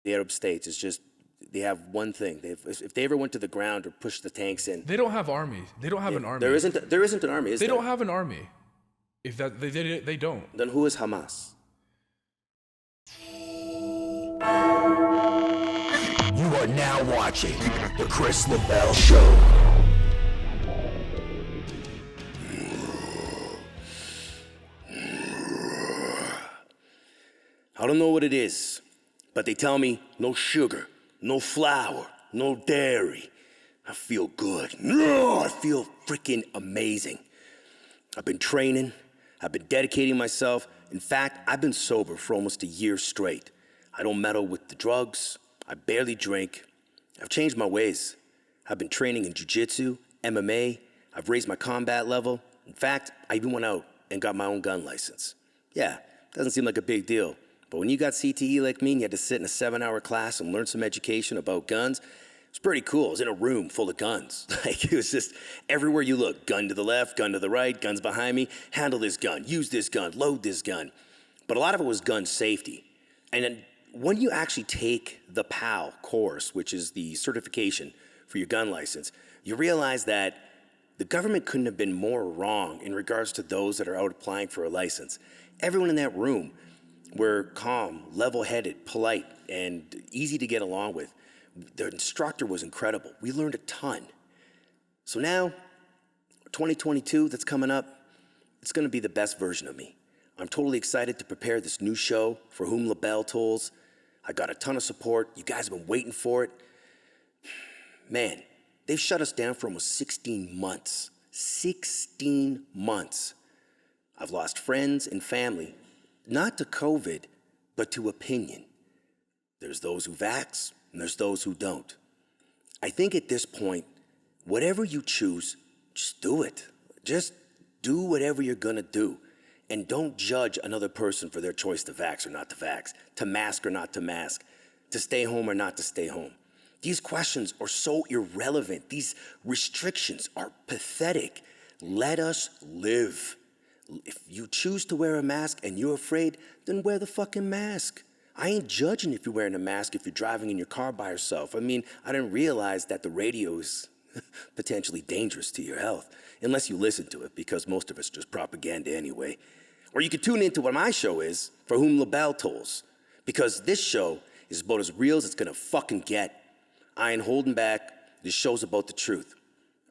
the Arab states is just, they have one thing. If they ever went to the ground or pushed the tanks in. They don't have army. They don't have an army. There isn't an army, is there? They don't have an army. If that, they don't. Then who is Hamas? You are now watching the Kris LaBelle Show. I don't know what it is, but they tell me no sugar, no flour, no dairy. I feel good. I feel freaking amazing. I've been training. I've been dedicating myself. In fact, I've been sober for almost a year straight. I don't meddle with the drugs. I barely drink. I've changed my ways. I've been training in jiu-jitsu, MMA. I've raised my combat level. In fact, I even went out and got my own gun license. Yeah, doesn't seem like a big deal. But when you got CTE like me and you had to sit in a 7-hour class and learn some education about guns, it's pretty cool. I was in a room full of guns. Like, it was just everywhere you look, gun to the left, gun to the right, guns behind me, handle this gun, use this gun, load this gun. But a lot of it was gun safety. And then when you actually take the PAL course, which is the certification for your gun license, you realize that the government couldn't have been more wrong in regards to those that are out applying for a license. Everyone in that room were calm, level-headed, polite, and easy to get along with. The instructor was incredible. We learned a ton. So now, 2022 that's coming up, it's gonna be the best version of me. I'm totally excited to prepare this new show, For Whom LaBelle Tolls. I got a ton of support. You guys have been waiting for it. Man, they've shut us down for almost 16 months. 16 months. I've lost friends and family, not to COVID, but to opinion. There's those who vax, and there's those who don't. I think at this point, whatever you choose, just do it. Just do whatever you're gonna do. And don't judge another person for their choice to vax or not to vax, to mask or not to mask, to stay home or not to stay home. These questions are so irrelevant. These restrictions are pathetic. Let us live. If you choose to wear a mask and you're afraid, then wear the fucking mask. I ain't judging if you're wearing a mask if you're driving in your car by yourself. I mean, I didn't realize that the radio is potentially dangerous to your health, unless you listen to it, because most of it's just propaganda anyway. Or you could tune into what my show is, For Whom LaBelle Tolls, because this show is about as real as it's gonna fucking get. I ain't holding back. This show's about the truth.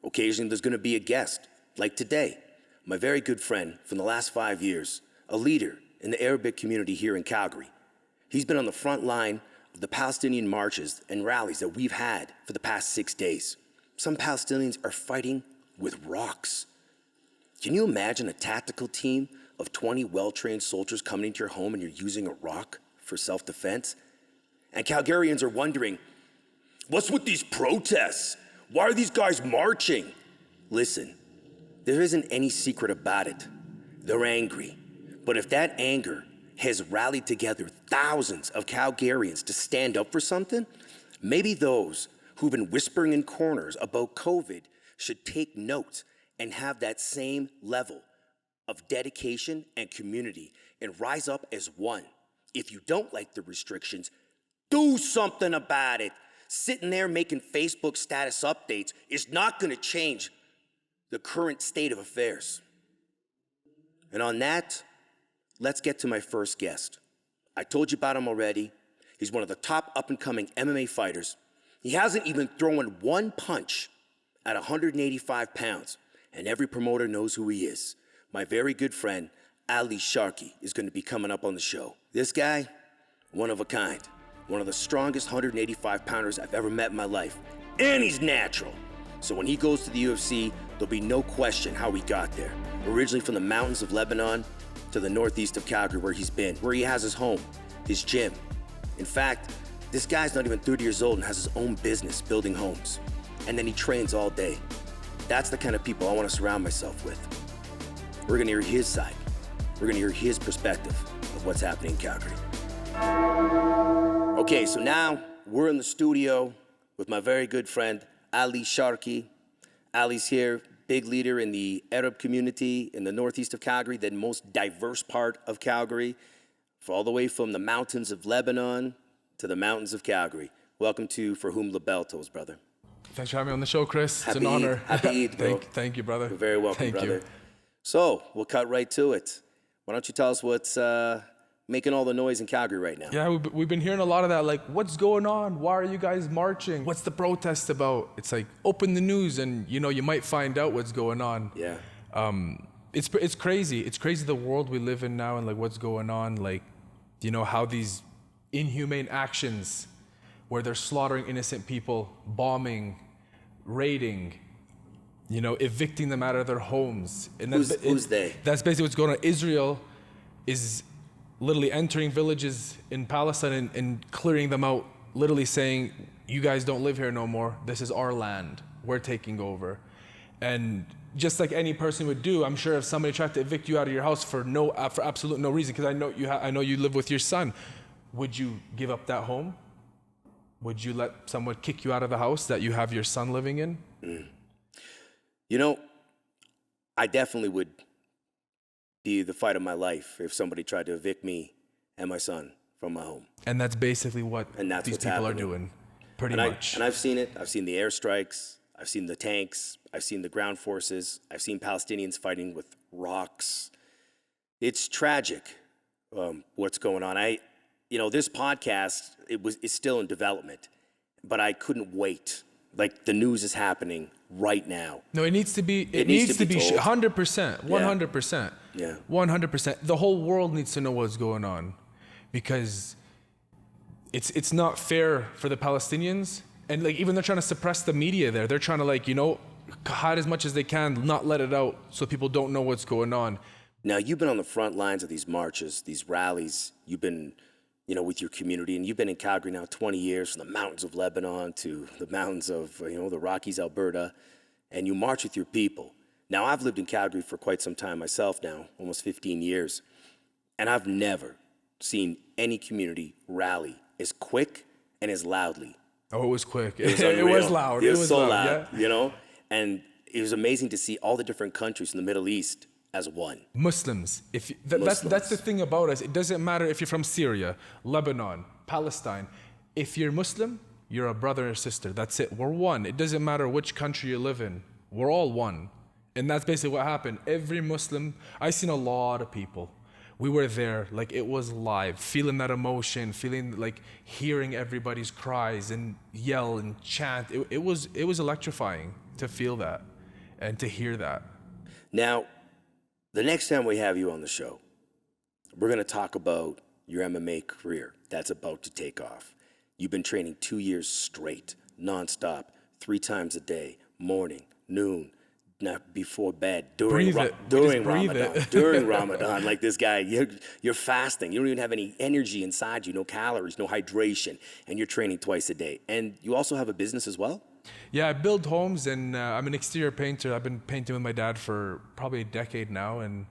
Occasionally there's gonna be a guest, like today, my very good friend from the last 5 years, a leader in the Arabic community here in Calgary. He's been on the front line of the Palestinian marches and rallies that we've had for the past 6 days. Some Palestinians are fighting with rocks. Can you imagine a tactical team of 20 well-trained soldiers coming into your home and you're using a rock for self-defense? And Calgarians are wondering, what's with these protests? Why are these guys marching? Listen, there isn't any secret about it. They're angry. But if that anger has rallied together thousands of Calgarians to stand up for something, maybe those who've been whispering in corners about COVID should take note and have that same level of dedication and community and rise up as one. If you don't like the restrictions, do something about it. Sitting there making Facebook status updates is not gonna change the current state of affairs. And on that, let's get to my first guest. I told you about him already. He's one of the top up-and-coming MMA fighters. He hasn't even thrown one punch at 185 pounds, and every promoter knows who he is. My very good friend, Ali Charkie, is going to be coming up on the show. This guy, one of a kind. One of the strongest 185 pounders I've ever met in my life. And he's natural. So when he goes to the UFC, there'll be no question how he got there. Originally from the mountains of Lebanon to the northeast of Calgary where he's been, where he has his home, his gym. In fact, this guy's not even 30 years old and has his own business building homes. And then he trains all day. That's the kind of people I want to surround myself with. We're gonna hear his side. We're gonna hear his perspective of what's happening in Calgary. Okay, so now we're in the studio with my very good friend, Ali Charkie. Ali's here, big leader in the Arab community in the northeast of Calgary, the most diverse part of Calgary, all the way from the mountains of Lebanon to the mountains of Calgary. Welcome to For Whom LaBelle Tolls, brother. Thanks for having me on the show, Chris. It's Happy an honor. Happy Eid, bro. Thank you, brother. You're very welcome, Thank brother. you. So, we'll cut right to it. Why don't you tell us what's making all the noise in Calgary right now? Yeah, we've been hearing a lot of that, like, what's going on? Why are you guys marching? What's the protest about? It's like, open the news and, you know, you might find out what's going on. Yeah. It's crazy. It's crazy the world we live in now and, like, what's going on. Like, you know, how these inhumane actions where they're slaughtering innocent people, bombing, raiding, you know, evicting them out of their homes. And Who's they? That's basically what's going on. Israel is literally entering villages in Palestine and clearing them out, literally saying, you guys don't live here no more. This is our land. We're taking over. And just like any person would do, I'm sure if somebody tried to evict you out of your house for absolute no reason, because I know you live with your son, would you give up that home? Would you let someone kick you out of the house that you have your son living in? You know, I definitely would be the fight of my life if somebody tried to evict me and my son from my home. And that's basically what these people are doing, pretty much. And I've seen it. I've seen the airstrikes. I've seen the tanks. I've seen the ground forces. I've seen Palestinians fighting with rocks. It's tragic what's going on. This podcast, it's still in development, but I couldn't wait. Like, the news is happening right now. No, it needs to be. It needs to be 100%, 100%. Yeah. 100%. The whole world needs to know what's going on, because it's not fair for the Palestinians. And like, even they're trying to suppress the media there. They're trying to, like, you know, hide as much as they can, not let it out so people don't know what's going on. Now, you've been on the front lines of these marches, these rallies. You've been, you know, with your community, and you've been in Calgary now 20 years, from the mountains of Lebanon to the mountains of, the Rockies, Alberta, and you march with your people. Now, I've lived in Calgary for quite some time myself now, almost 15 years, and I've never seen any community rally as quick and as loudly. Oh, it was quick. It was It was loud. It was so loud, yeah. you know? And it was amazing to see all the different countries in the Middle East as one. Muslims. That's the thing about us. It doesn't matter if you're from Syria, Lebanon, Palestine. If you're Muslim, you're a brother or sister. That's it. We're one. It doesn't matter which country you live in. We're all one. And that's basically what happened. Every Muslim, I've seen a lot of people. We were there, like, it was live, feeling that emotion, feeling like hearing everybody's cries and yell and chant. It was electrifying to feel that and to hear that. Now, the next time we have you on the show, we're going to talk about your MMA career that's about to take off. You've been training 2 years straight, nonstop, 3 times a day, morning, noon, not before bed, during Ramadan, like this guy, you're fasting. You don't even have any energy inside you, no calories, no hydration, and you're training twice a day. And you also have a business as well? Yeah, I build homes, and I'm an exterior painter. I've been painting with my dad for probably a decade now, and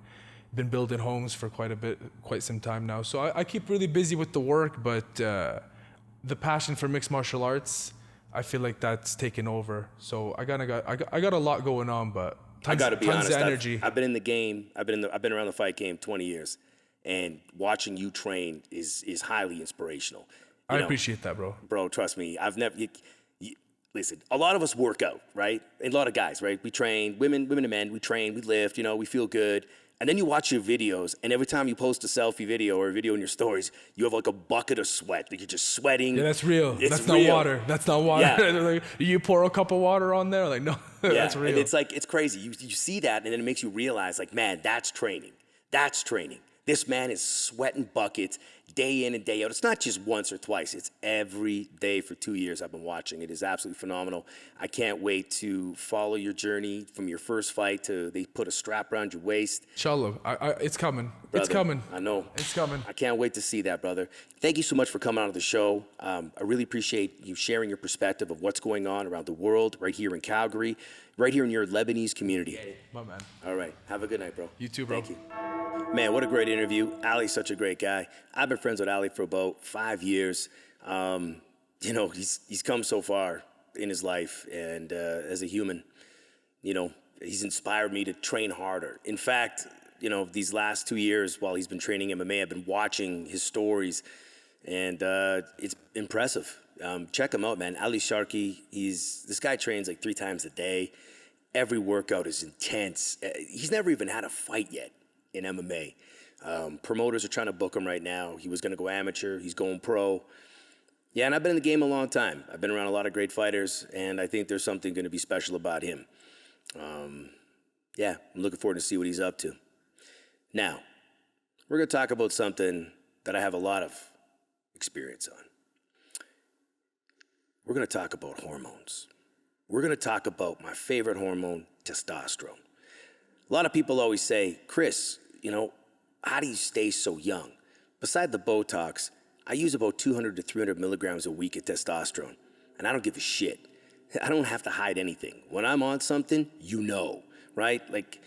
been building homes for quite some time now. So I keep really busy with the work, but the passion for mixed martial arts, I feel like that's taken over. So I got a lot going on, but I got to be honest. Of energy. I've been in the game. I've been around the fight game 20 years, and watching you train is highly inspirational. I appreciate that, bro. Bro, trust me. I've never. Listen, a lot of us work out, right? And a lot of guys, right? We train, women and men. We train, we lift. We feel good. And then you watch your videos, and every time you post a selfie video or a video in your stories, you have like a bucket of sweat. Like, you're just sweating. Yeah, that's real. That's not water. That's not water. Yeah. Like, you pour a cup of water on there? Like, no, that's real. And it's like, it's crazy. You see that, and then it makes you realize, like, man, that's training. That's training. This man is sweating buckets day in and day out. It's not just once or twice. It's every day for 2 years I've been watching. It is absolutely phenomenal. I can't wait to follow your journey from your first fight to they put a strap around your waist. Inshallah. It's coming. Brother, it's coming. I know. It's coming. I can't wait to see that, brother. Thank you so much for coming on the show. I really appreciate you sharing your perspective of what's going on around the world, right here in Calgary, right here in your Lebanese community. My man. All right. Have a good night, bro. You too, bro. Thank you. Man, what a great interview. Ali's such a great guy. I've been friends with Ali for about 5 years. He's come so far in his life, and as a human, he's inspired me to train harder. In fact, these last 2 years while he's been training MMA, I've been watching his stories and it's impressive. Check him out, man. Ali Charkie, this guy trains like 3 times a day. Every workout is intense. He's never even had a fight yet in MMA. Promoters are trying to book him right now. He was going to go amateur. He's going pro. Yeah, and I've been in the game a long time. I've been around a lot of great fighters, and I think there's something going to be special about him. Yeah, I'm looking forward to see what he's up to. Now, we're going to talk about something that I have a lot of experience on. We're going to talk about hormones. We're going to talk about my favorite hormone, testosterone. A lot of people always say, Kris, how do you stay so young? Beside the Botox, I use about 200 to 300 milligrams a week of testosterone, and I don't give a shit. I don't have to hide anything. When I'm on something, right? Like,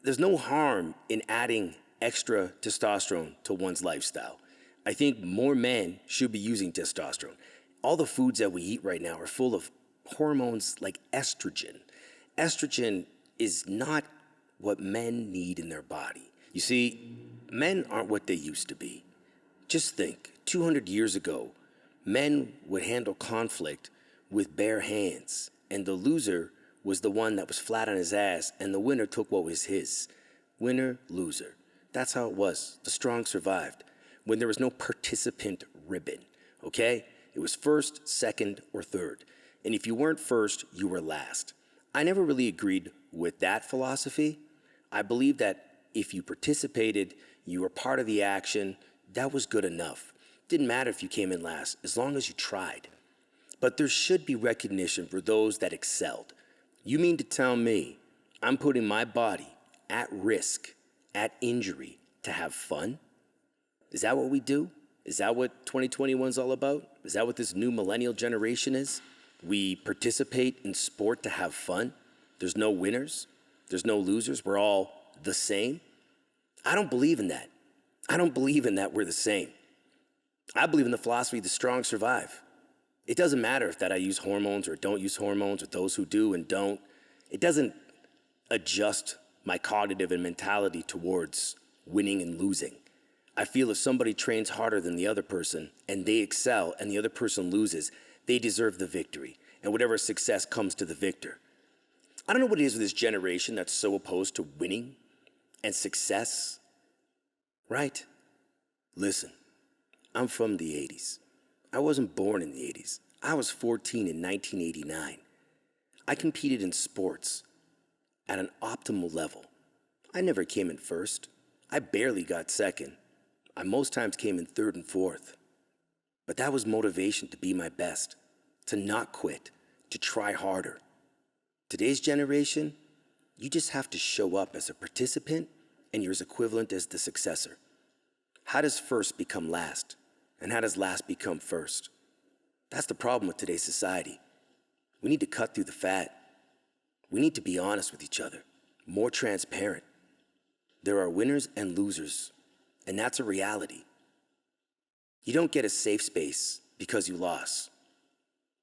there's no harm in adding extra testosterone to one's lifestyle. I think more men should be using testosterone. All the foods that we eat right now are full of hormones like estrogen. Estrogen is not what men need in their body. You see, men aren't what they used to be. Just think, 200 years ago, men would handle conflict with bare hands, and the loser was the one that was flat on his ass, and the winner took what was his. Winner, loser. That's how it was. The strong survived. When there was no participant ribbon, okay? It was first, second, or third. And if you weren't first, you were last. I never really agreed with that philosophy. I believe that if you participated, you were part of the action, that was good enough. Didn't matter if you came in last, as long as you tried. But there should be recognition for those that excelled. You mean to tell me I'm putting my body at risk, at injury, to have fun? Is that what we do? Is that what 2021 is all about? Is that what this new millennial generation is? We participate in sport to have fun. There's no winners. There's no losers. We're all the same. I don't believe in that. I don't believe in that we're the same. I believe in the philosophy the strong survive. It doesn't matter if that I use hormones or don't use hormones, or those who do and don't. It doesn't adjust my cognitive and mentality towards winning and losing. I feel if somebody trains harder than the other person and they excel and the other person loses, they deserve the victory, and whatever success comes to the victor. I don't know what it is with this generation that's so opposed to winning and success, right? Listen, I'm from the 80s. I wasn't born in the 80s. I was 14 in 1989. I competed in sports at an optimal level. I never came in first. I barely got second. I most times came in third and fourth. But that was motivation to be my best, to not quit, to try harder. Today's generation, you just have to show up as a participant and you're as equivalent as the successor. How does first become last? And how does last become first? That's the problem with today's society. We need to cut through the fat. We need to be honest with each other, more transparent. There are winners and losers, and that's a reality. You don't get a safe space because you lost.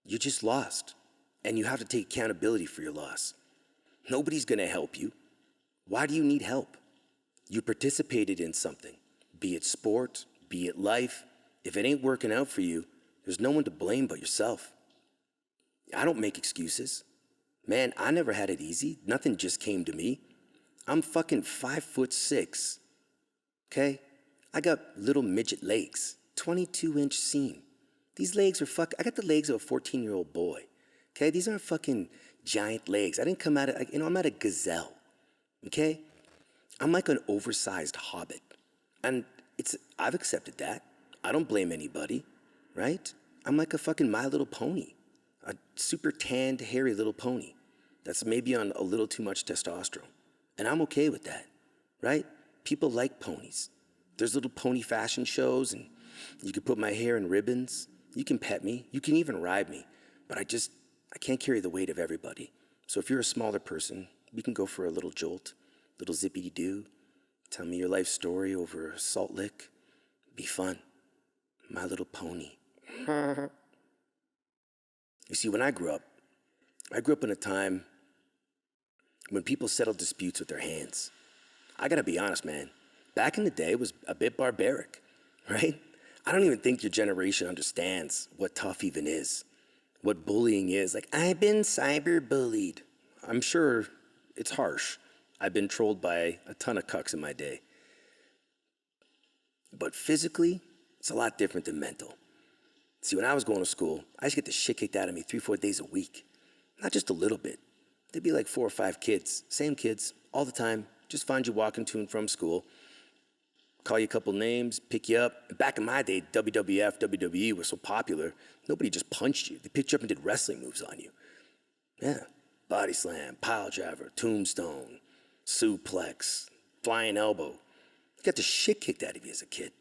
You just lost, and you have to take accountability for your loss. Nobody's gonna help you. Why do you need help? You participated in something, be it sport, be it life. If it ain't working out for you, there's no one to blame but yourself. I don't make excuses. Man, I never had it easy. Nothing just came to me. I'm fucking 5'6", okay? I got little midget legs, 22-inch seam. These legs are I got the legs of a 14-year-old boy, okay? These aren't fucking giant legs. I didn't come out of, I'm not a gazelle, okay? I'm like an oversized hobbit. And I've accepted that. I don't blame anybody, right? I'm like a fucking My Little Pony, a super tanned, hairy little pony that's maybe on a little too much testosterone. And I'm okay with that, right? People like ponies. There's little pony fashion shows, and you can put my hair in ribbons. You can pet me. You can even ride me. But I can't carry the weight of everybody. So if you're a smaller person, we can go for a little jolt, little zippity-doo. Tell me your life story over a salt lick. Be fun. My Little Pony. You see, when I grew up in a time when people settled disputes with their hands. I gotta be honest, man. Back in the day, it was a bit barbaric, right? I don't even think your generation understands what tough even is, what bullying is. Like, I've been cyber-bullied. I'm sure it's harsh. I've been trolled by a ton of cucks in my day. But physically, it's a lot different than mental. See, when I was going to school, I used to get the shit kicked out of me 3-4 days a week. Not just a little bit. There'd be like 4 or 5 kids, same kids, all the time. Just find you walking to and from school, call you a couple names, pick you up. Back in my day, WWF, WWE was so popular, nobody just punched you. They picked you up and did wrestling moves on you. Yeah, body slam, pile driver, tombstone, suplex, flying elbow. You got the shit kicked out of you as a kid.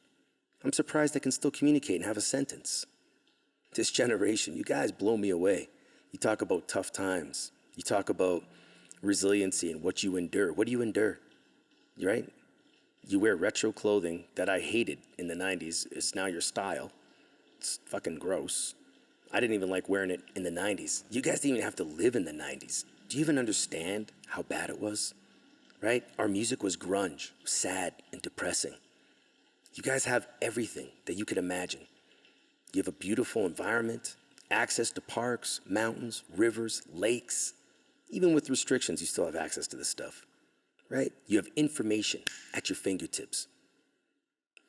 I'm surprised I can still communicate and have a sentence. This generation, you guys blow me away. You talk about tough times. You talk about resiliency and what you endure. What do you endure? You right? You wear retro clothing that I hated in the 90s. It's now your style. It's fucking gross. I didn't even like wearing it in the 90s. You guys didn't even have to live in the 90s. Do you even understand how bad it was? Right? Our music was grunge, sad and depressing. You guys have everything that you could imagine. You have a beautiful environment, access to parks, mountains, rivers, lakes. Even with restrictions, you still have access to this stuff, right? You have information at your fingertips.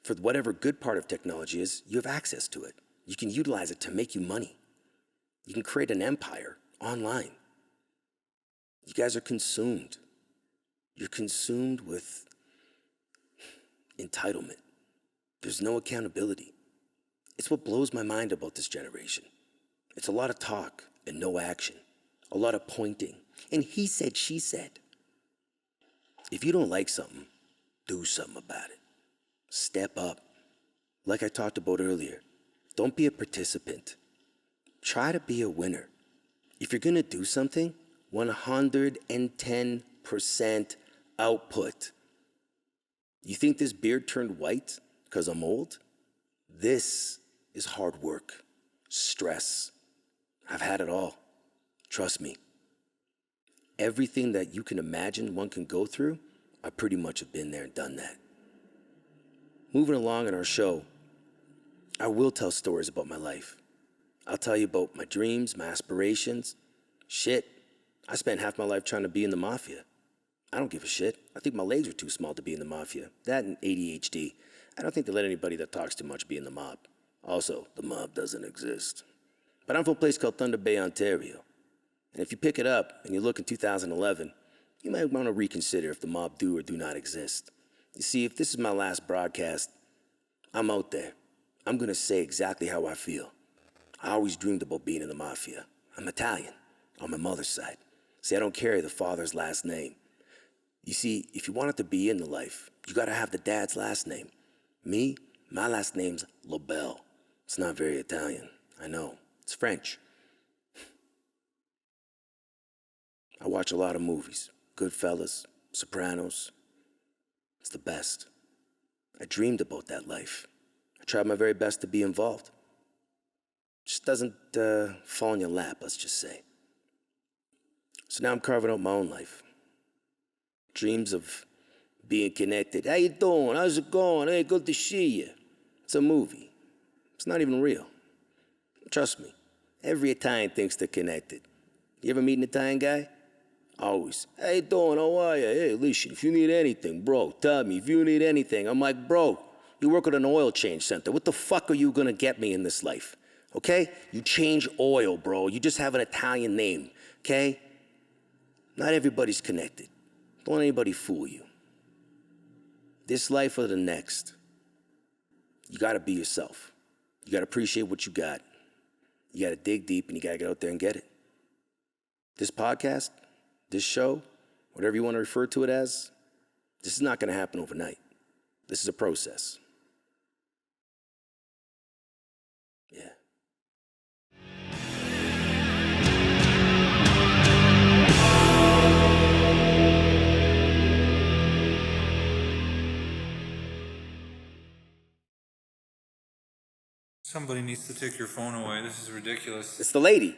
For whatever good part of technology is, you have access to it. You can utilize it to make you money. You can create an empire online. You guys are consumed. You're consumed with entitlement. There's no accountability. It's what blows my mind about this generation. It's a lot of talk and no action, a lot of pointing, and he said, she said. If you don't like something, do something about it. Step up. Like I talked about earlier, don't be a participant. Try to be a winner. If you're gonna do something, 110% output. You think this beard turned white because I'm old? This is hard work, stress. I've had it all. Trust me. Everything that you can imagine one can go through, I pretty much have been there and done that. Moving along in our show, I will tell stories about my life. I'll tell you about my dreams, my aspirations. Shit, I spent half my life trying to be in the Mafia. I don't give a shit. I think my legs were too small to be in the Mafia. That and ADHD. I don't think they let anybody that talks too much be in the mob. Also, the mob doesn't exist. But I'm from a place called Thunder Bay, Ontario. And if you pick it up and you look in 2011, you might want to reconsider if the mob do or do not exist. You see, if this is my last broadcast, I'm out there. I'm going to say exactly how I feel. I always dreamed about being in the Mafia. I'm Italian on my mother's side. See, I don't carry the father's last name. You see, if you wanted to be in the life, you got to have the dad's last name. Me, my last name's LaBelle. It's not very Italian, I know. It's French. I watch a lot of movies. Goodfellas, Sopranos. It's the best. I dreamed about that life. I tried my very best to be involved. Just doesn't fall in your lap, let's just say. So now I'm carving out my own life. Dreams of being connected. How you doing? How's it going? Hey, good to see you. It's a movie. It's not even real. Trust me, every Italian thinks they're connected. You ever meet an Italian guy? Always. How you doing? How are you? Hey, listen, if you need anything, bro, tell me. If you need anything, I'm like, bro, you work at an oil change center. What the fuck are you gonna get me in this life? Okay? You change oil, bro. You just have an Italian name, okay? Not everybody's connected. Don't let anybody fool you. This life or the next, you gotta be yourself. You gotta appreciate what you got. You gotta dig deep and you gotta get out there and get it. This podcast, this show, whatever you wanna refer to it as, this is not gonna happen overnight. This is a process. Yeah. Somebody needs to take your phone away. This is ridiculous. It's the lady.